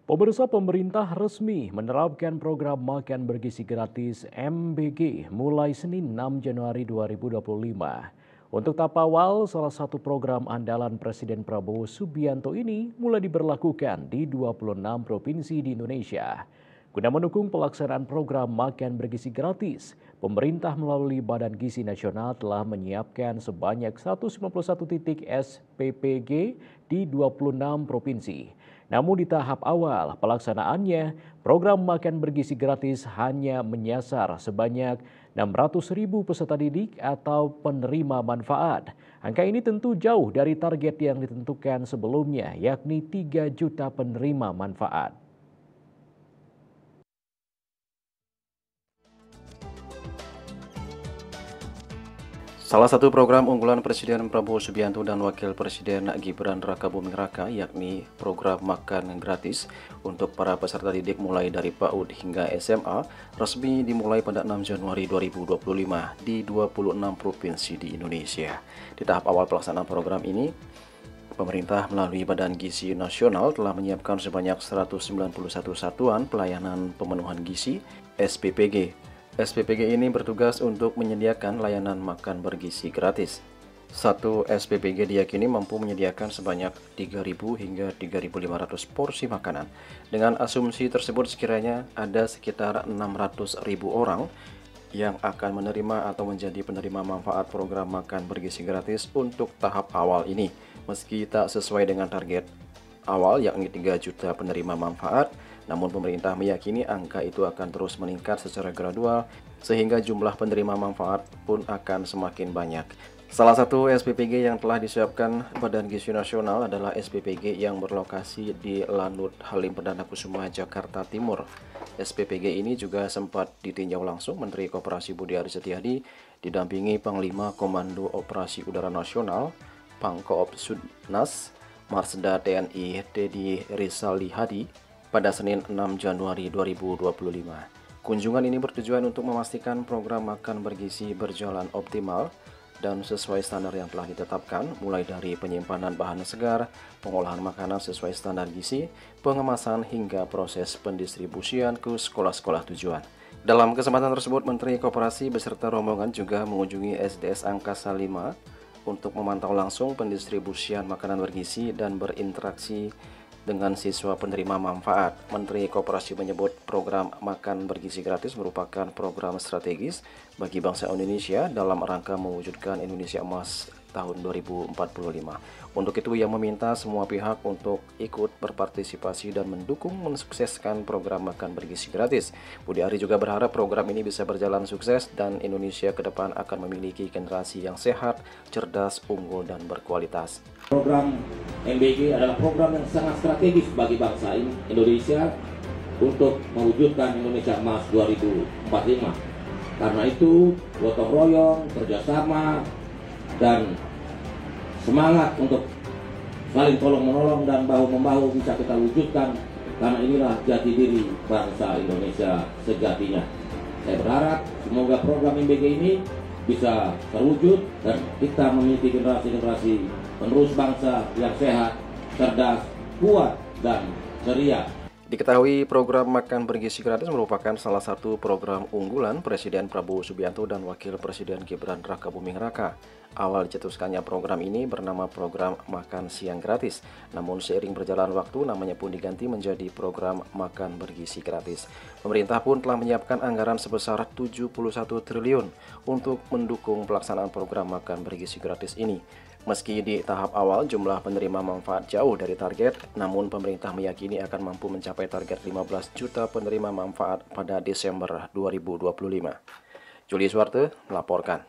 Pemirsa, pemerintah resmi menerapkan program makan bergizi gratis MBG mulai Senin 6 Januari 2025. Untuk tahap awal, salah satu program andalan Presiden Prabowo Subianto ini mulai diberlakukan di 26 provinsi di Indonesia. Guna mendukung pelaksanaan program makan bergizi gratis, pemerintah melalui Badan Gizi Nasional telah menyiapkan sebanyak 191 titik SPPG di 26 provinsi. Namun di tahap awal pelaksanaannya, program makan bergizi gratis hanya menyasar sebanyak 600.000 peserta didik atau penerima manfaat. Angka ini tentu jauh dari target yang ditentukan sebelumnya, yakni 3 juta penerima manfaat. Salah satu program unggulan Presiden Prabowo Subianto dan Wakil Presiden Gibran Rakabuming Raka yakni program makan gratis untuk para peserta didik mulai dari PAUD hingga SMA resmi dimulai pada 6 Januari 2025 di 26 provinsi di Indonesia. Di tahap awal pelaksanaan program ini, pemerintah melalui Badan Gizi Nasional telah menyiapkan sebanyak 191 satuan pelayanan pemenuhan gizi SPPG. SPPG ini bertugas untuk menyediakan layanan makan bergizi gratis. Satu SPPG diyakini mampu menyediakan sebanyak 3.000 hingga 3.500 porsi makanan. Dengan asumsi tersebut sekiranya ada sekitar 600.000 orang yang akan menerima atau menjadi penerima manfaat program makan bergizi gratis untuk tahap awal ini. Meski tak sesuai dengan target awal yakni 3 juta penerima manfaat, namun pemerintah meyakini angka itu akan terus meningkat secara gradual sehingga jumlah penerima manfaat pun akan semakin banyak. Salah satu SPPG yang telah disiapkan Badan Gizi Nasional adalah SPPG yang berlokasi di Lanut Halim Perdana Kusuma, Jakarta Timur. SPPG ini juga sempat ditinjau langsung Menteri Koperasi Budi Aris Setiadi didampingi Panglima Komando Operasi Udara Nasional, Pangkoopsudnas, Marsda TNI Dedi Rizali Hadi pada Senin 6 Januari 2025. Kunjungan ini bertujuan untuk memastikan program makan bergizi berjalan optimal dan sesuai standar yang telah ditetapkan, mulai dari penyimpanan bahan segar, pengolahan makanan sesuai standar gizi, pengemasan hingga proses pendistribusian ke sekolah-sekolah tujuan. Dalam kesempatan tersebut, Menteri Koperasi beserta rombongan juga mengunjungi SDS Angkasa 5 untuk memantau langsung pendistribusian makanan bergizi dan berinteraksi dengan siswa penerima manfaat. Menteri Koperasi menyebut program makan bergizi gratis merupakan program strategis bagi bangsa Indonesia dalam rangka mewujudkan Indonesia Emas tahun 2045. Untuk itu, ia meminta semua pihak untuk ikut berpartisipasi dan mendukung mensukseskan program makan bergizi gratis. Budi Ari juga berharap program ini bisa berjalan sukses dan Indonesia ke depan akan memiliki generasi yang sehat, cerdas, unggul, dan berkualitas. Program MBG adalah program yang sangat strategis bagi bangsa Indonesia untuk mewujudkan Indonesia Emas 2045. Karena itu, gotong royong, kerjasama, dan semangat untuk saling tolong-menolong dan bahu-membahu bisa kita wujudkan, karena inilah jati diri bangsa Indonesia sejatinya. Saya berharap semoga program MBG ini bisa terwujud dan kita memiliki generasi-generasi penerus bangsa yang sehat, cerdas, kuat, dan ceria. Diketahui program makan bergizi gratis merupakan salah satu program unggulan Presiden Prabowo Subianto dan Wakil Presiden Gibran Rakabuming Raka. Awal dicetuskannya program ini bernama program makan siang gratis. Namun seiring berjalan waktu namanya pun diganti menjadi program makan bergizi gratis. Pemerintah pun telah menyiapkan anggaran sebesar 71 triliun untuk mendukung pelaksanaan program makan bergizi gratis ini. Meski di tahap awal jumlah penerima manfaat jauh dari target, namun pemerintah meyakini akan mampu mencapai target 15 juta penerima manfaat pada Desember 2025. Juli Suwarte melaporkan.